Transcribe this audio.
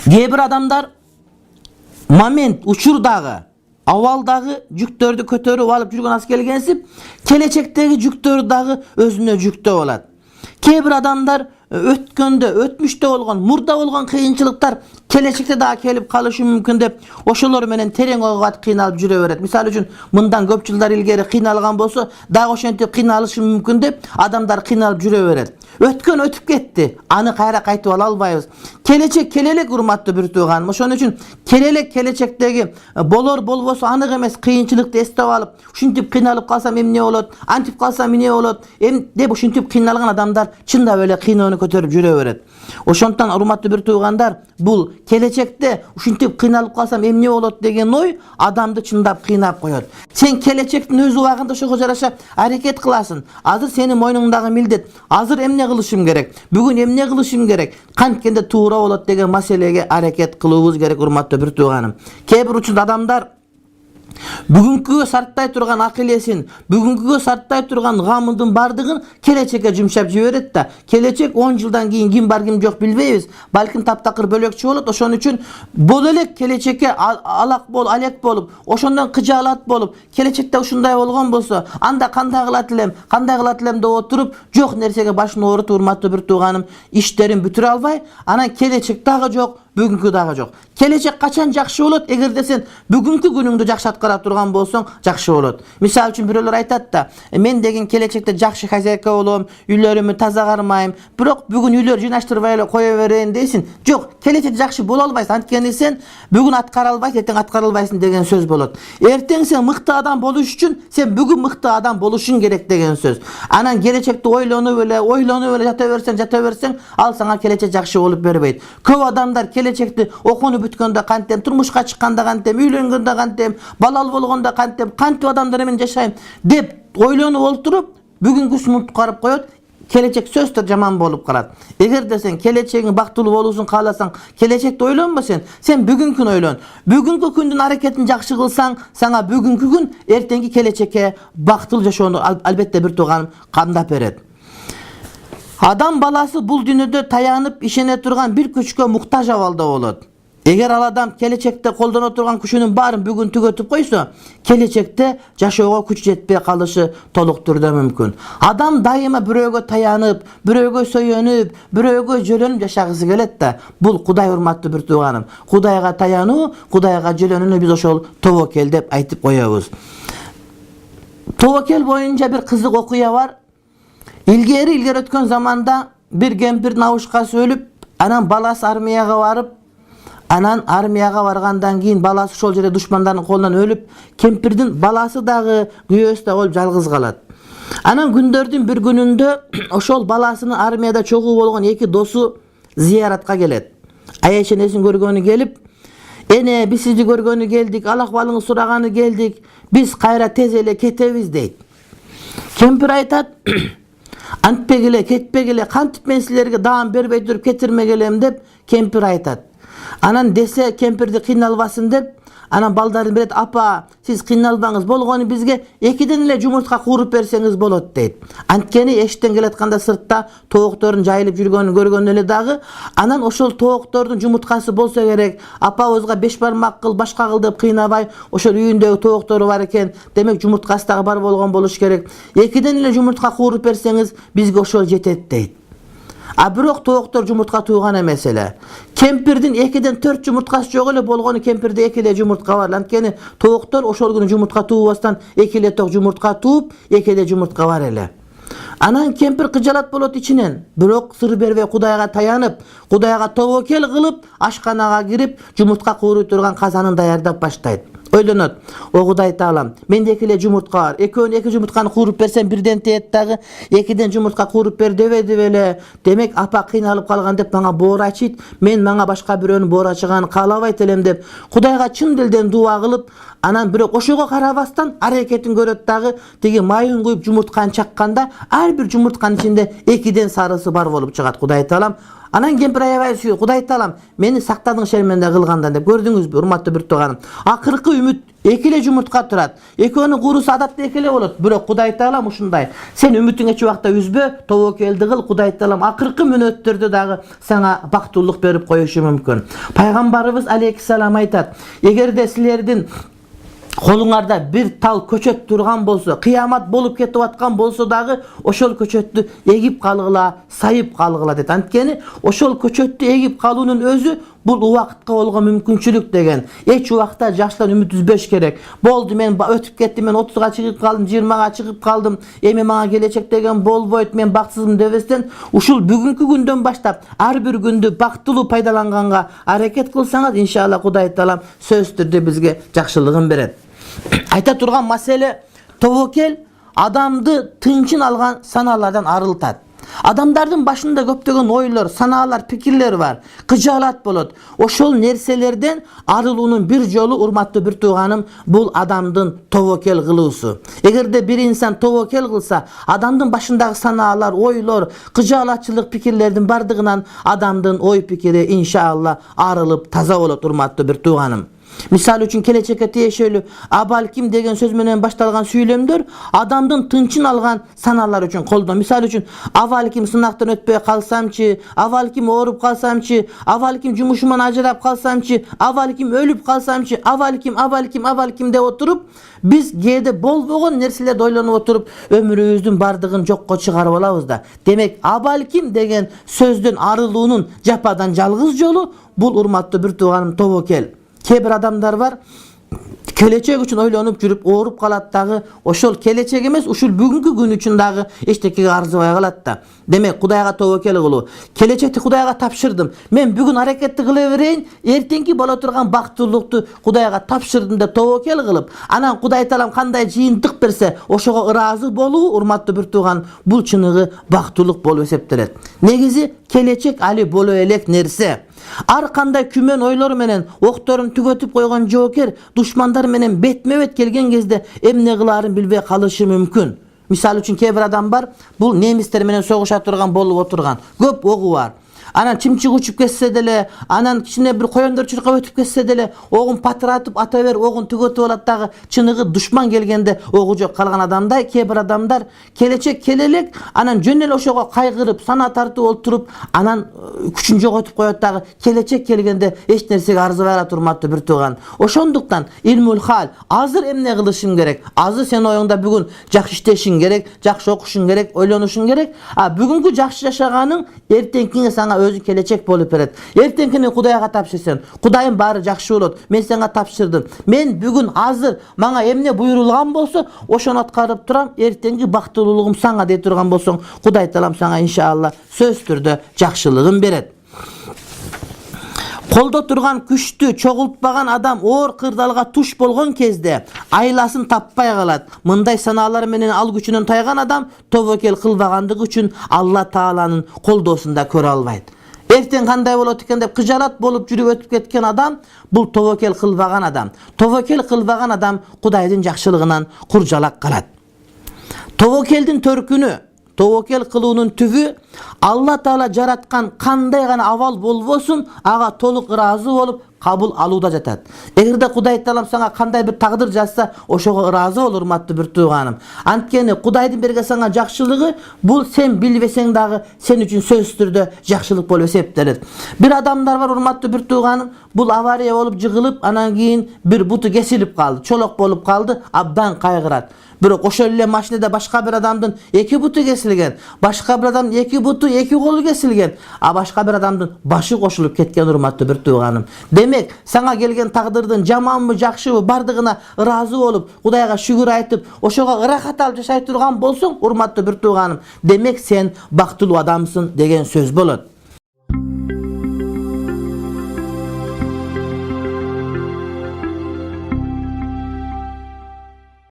Кээ бир адамдар момент учурдагы авалдагы жүктөрдү көтөрүп алып жүргөн аз келгенсип, келечектеги жүктөрдү дагы өзүнө жүктөп алат. Кээ бир адамдар өткөндө, өтмүштө болгон, мурда болгон кыйынчылыктар келечекте дагы келип калышы мүмкүн деп, ошолор менен терең ойго кыйналып жүрө берет. Мисалы үчүн, мындан көп жылдар илгери кыйналган болсо, дагы ошентип кыйналышы мүмкүн деп, адамдар кыйналып жүрө берет. Өткөн өтүп кетти, аны кайра кайтып ала албайбыз. Келечек келелек, урматтуу бир тууганым. Ошон үчүн келелек келечектеги болор болбосо анык эмес кыйынчылыкты эстеп алып, ушинтип кыйналып калсам эмне болот, антип калсам эмне болот, деп ушинтип кыйналган адамдар чындап эле кыйноону көтөрүп жүрө берет. Ошондон урматтуу бир туугандар, бул келечекте ушинтип кыйналып калсам эмне болот деген ой адамды чындап кыйнап коет. Сен келечектин өз убагында ошого жараша аракет кыласың. Азыр сенин мойнуңдагы милдет. Азыр эмне кылышым керек? Бүгүн эмне кылышым керек? Канткенде туура болот деген маселеге аракет кылуубуз керек, урматтуу бир тууганым. Кээ бир учурда адамдар бүгүнкүгө сарттай турган акыл-эсин, бүгүнкүгө сарттай турган гамындын бардыгын келечекке жумшап жиберет да. Келечек 10 жылдан кийин ким бар ким жок билбейбиз. Балким таптакыр бөлөкчү болот. Ошон үчүн бол элек келечекке алак бол, алек болуп, ошондон кыжаалат болуп, келечекте ушундай болгон болсо, анда кандай кылат элем деп отуруп, жок нерсеге башын оорутуп, урматтуу бир тууганым, иштерин бүтүрө албай, анан келечек дагы жок, бүгүнкү дагы жок. Келечек качан жакшы болот? Эгерде сен бүгүнкү күнүңдү жакшы аткара турган болсоң, жакшы болот. Мисалы үчүн бирөөлөр айтат да, мен деген келечекте жакшы хозяйка болом, үйлөрүмү таза кармайм, бирок бүгүн үйлөр жыйнаштырбай эле кое берейин дейсиң. Жок, келечекте жакшы боло албайсың. Анткени сен бүгүн аткара албайсың, эртең аткара албайсың деген сөз болот. Эртең сен мыкты адам болуш үчүн сен бүгүн мыкты адам болушуң керек деген сөз. Анан келечекти ойлонуп эле жата берсең, ал сага келечек жакшы болуп бербейт. Көп адамдар келечекти окууну бүткөндө кантем, турмушка чыкканда кантем, үйлөнгөндө кантем, балалы болгондо кантем, кантип адамдар менен жашайм деп ойлонуп олтуруп, бүгүнкүсүн унуткарып коет. Келечек сөзсүз жаман болуп калат. Эгерде сен келечегиң бактылуу болуусун кааласаң, келечекти ойлонбо сен бүгүнкүн ойлон. Бүгүнкү күндүн аракетин жакшы кылсаң, сага бүгүнкү күн эртеңки келечекке бактылуу жашоону албетте бир тууганым камдап берет. Адам баласы бул дүйнөдө таянып ишене турган бир күчкө муктаж абалда болот. Эгер ал адам келечекте колдоно турган күчүнүн баарын бүгүн түгөтүп койсо, келечекте жашоого күч жетпей калышы толук түрдө мүмкүн. Адам дайыма бирөөгө таянып, бирөөгө сөйөнүп, бирөөгө жөлөнүп жашагысы келет да. Бул Кудай, урматтуу бир тууганым. Кудайга таянуу, Кудайга жөлөнүүнү биз ошол тобокел деп айтып коебуз. Тобокел боюнча бир кызык окуя бар. Илгери өткөн заманда бир кемпирдин абышкасы өлүп, анан баласы армияга барып, анан армияга баргандан кийин баласы ошол жерде душмандардын колунан өлүп, кемпирдин баласы дагы күйөөсү да болуп жалгыз калат. Анан күндөрдүн бир күнүндө ошол баласынын армияда чогуу болгон эки досу зияратка келет. Аяшенесин көргөнү келип, "Эне, биз сизди көргөнү келдик, ал акыбалыңызды сураганы келдик, биз кайра тез эле кетебиз" дейт. Кемпир айтат, "Антпегиле, кетпегиле, кантип мен силерге даам бербей туруп кетирмегелем" деп кемпир айтат. Анан десе кемпирди кыйналбасын деп, анан балдарын берет, "Апа, сиз кыйналбаңыз, болгону бизге экиден эле жумуртка кууруп берсеңиз болот" дейт. Анткени эшиктен келатканда сыртта тооктордун жайылып жүргөнүн көргөн эле дагы, анан ошол тооктордун жумурткасы болсо керек, апабызга 5 бармак кыл, башка кыл деп кыйнабай, ошол үйүндөгү тооктору бар экен, демек жумурткасы дагы бар болгон болуш керек. Экиден эле жумуртка кууруп берсеңиз бизге ошол жетет дейт. А бирок тооктор жумуртка тууган эмес эле. Кемпирдин 2ден 4 жумурткасы жок эле, болгону кемпирде 2 эле жумуртка бар. Анткени тооктор ошол күнү жумуртка туубастан 2 эле ток жумуртка тууп, 2 эле жумуртка бар эле. Анан кемпир кыжалат болот ичинен, бирок сыр бербей Кудайга таянып, Кудайга тобокел кылып, ашканага кирип, жумуртка кууруй турган казанын даярдап баштайт. Ойлонот, "О Кудай Таалам, менде 2 эле жумуртка бар. Экөөнү 2 жумуртканы кууруп берсем бирден тиет дагы, 2ден жумуртка кууруп бер дебеди беле? Демек апа кыйналып калган деп мага боор ачыйт. Мен мага башка бирөөнүн боор ачыганын каалабайт элем" деп Кудайга чын дилден дуа кылып, анан бирок ошого карабастан аракетин көрөт дагы, тиги майын куюп жумуртканы чакканда, ар бир жумуртканын ичинде 2ден сарысы бар болуп чыгат. Кудай Таалам Anan kempir аябай сүйөт. Кудай Таалам мени сактадың шерменде кылгандан деп көрдүңүзбү, урматтуу бир тууганым. Акыркы үмүт экеле жумуртка турат. Экөөнүн курусу адатта экеле болот. Бирок Кудай Таалам ушундай. Сен үмүтүң эч убакта үзбө, тобокелди кыл. Кудай Таалам акыркы мүнөттөрдө дагы сага бактылык берип коюшу мүмкүн. Пайгамбарыбыз алейхиссалам айтат: эгерде силердин колуңарда бир тал көчөт турган болсо, кыямат болуп кетип аткан болсо дагы ошол көчөттү эгип калгыла, сайып калгыла дейт. Анткени ошол көчөттү эгип калуунун өзү бул убакытка болгон мүмкүнчүлүк деген. Эч убакта жаштан үмүт үзбөш керек. Болду, мен өтүп кеттим, мен 30га чыгып калдым, 20га чыгып калдым, эми мага келечек деген болбойт, мен баксызмын дебестен, ушул бүгүнкү күндөн баштап ар бир күндү бактылуу пайдаланганга аракет кылсаңыз, иншалла Кудай Таалам сөзсүз түрдө бизге жакшылыгын берет. Айта турган маселе, тобокел адамды тынчын алган санаалардан арылтат. Адамдардын башында көптөгөн ойлор, санаалар, пикирлер бар. Кыжаалат болот. Ошол нерселерден арылуунун бир жолу, урматтуу бир тууганым, бул адамдын тобокел кылуусу. Эгерде бир инсан тобокел кылса, адамдын башындагы санаалар, ойлор, кыжаалатчылык пикирлердин бардыгынан адамдын ой пикири иншалла арылып таза болот, урматтуу бир тууганым. Мисалы үчүн келечекке тиешелүү абалким деген сөз менен башталган сүйлөмдөр адамдын тынчын алган санаалар үчүн колдон. Мисалы үчүн абалким сынактан өтпөй калсамчы, абалким ооруп калсамчы, абалким жумушуман ажырап калсамчы, абалким өлүп калсамчы, абалким деп отуруп, биз кээде болбогон нерселерди ойлонуп отуруп өмүрүбүздүн бардыгын жокко чыгарып алабыз да. Демек, абалким деген сөздөн арылуунун жападан жалгыз жолу бул, урматтуу бир тууганым, тобокел. Кээ бир адамдар бар, келечек үчүн ойлонуп жүрүп ооруп калат дагы, ошол келечек эмес, ушул бүгүнкү күн үчүн дагы эчтекеге арзыбай калат да. Демек, Кудайга тобокел кылуу. Келечекти Кудайга тапшырдым. Мен бүгүн аракетти кыла берейин, эртеңки боло турган бактылыкту Кудайга тапшырдым деп тобокел кылып, анан Кудай Таалам кандай жыйынтык берсе, ошого ыраазы болуу, урматтуу бир тууган, бул чыныгы бактылык болуп эсептелет. Негизи келечек али боло элек нерсе. Ар кандай күмөн ойлор менен окторун түгөтүп койгон жоокер душмандар менен бетме-бет келген кезде эмне кылаарын билбей калышы мүмкүн. Мисалы үчүн кээ бир адам бар, бул немистер менен согуша турган болуп отурган. Көп огу бар. Анан чымчык учуп кетсе деле, анан кичине бир коёндөр чуркап өтүп кетсе деле, огун патыратып ата бер, огун түгөтүп алат дагы, чыныгы душман келгенде огу жок калган адамдай. Кээ бир адамдар келечек келелек, анан жөн эле ошого кайгырып, сана тартып олтуруп, анан күчүн жоготуп коет дагы, келечек келгенде эч нерсеге арзыбай калат, урматтуу бир тууган. Ошондуктан илмул хал, азыр эмне кылышың керек? Азыр сен оюңда бүгүн жакшы иштешиң керек, жакшы окушуң керек, ойлонушуң керек. Бүгүнкү жакшы жашаганың эртеңкиңе сага өзү келечек болуп берет. Эртеңкини Кудайга тапшырсаң, Кудайым баары жакшы болот. Мен сага тапшырдым. Мен бүгүн азыр мага эмне буйрулган болсо, ошону аткарып турам. Эртеңки бактылуулугум сага дей турган болсоң, Кудай Таалам сага иншалла сөзсүз түрдө жакшылыгын берет. Колдо турган күчтү чогултпаган адам оор кырдалга туш болгон кезде айласын таппай калат. Мындай санаалар менен ал күчүнөн тайган адам тобокел кылбагандыгы үчүн Алла Тааланын колдоосунда көрө албайт. Эртең кандай болот экен деп кыжалат болуп жүрүп өтүп кеткен адам бул тобокел кылбаган адам. Тобокел кылбаган адам Кудайдын жакшылыгынан куржалак калат. Тобокелдин төркүнү, тобокел кылуунун түбү, Алла Таала жараткан кандай гана абал болбосун, ага толук ыраазы болуп кабыл алууда жатат. Эгерде Кудай Таалам сага кандай бир тагдыр жазса, ошого ыраазы бол, урматтуу бир тууганым. Анткени Кудайдын берген сага жакшылыгы бул сен билбесең дагы сен үчүн сөзсүз түрдө жакшылык болуп эсептелет. Бир адамдар бар, урматтуу бир тууганым, бул авария болуп жыгылып, анан кийин бир буту кесилип калды, чолок болуп калды, абдан кайгырат. Бирок ошол эле машинада башка бир адамдын эки буту кесилген, башка бир адамдын эки буту, эки колу кесилген, башка бир адамдын башы кошулуп кеткен, урматтуу бир тууганым. Демек, сага келген тагдырдын жаманбы, жакшыбы бардыгына ыраазы болуп, Кудайга шүгүр айтып, ошого ырахат алып жашай турган болсоң, урматтуу бир тууганым, демек сен бактылуу адамсың деген сөз болот.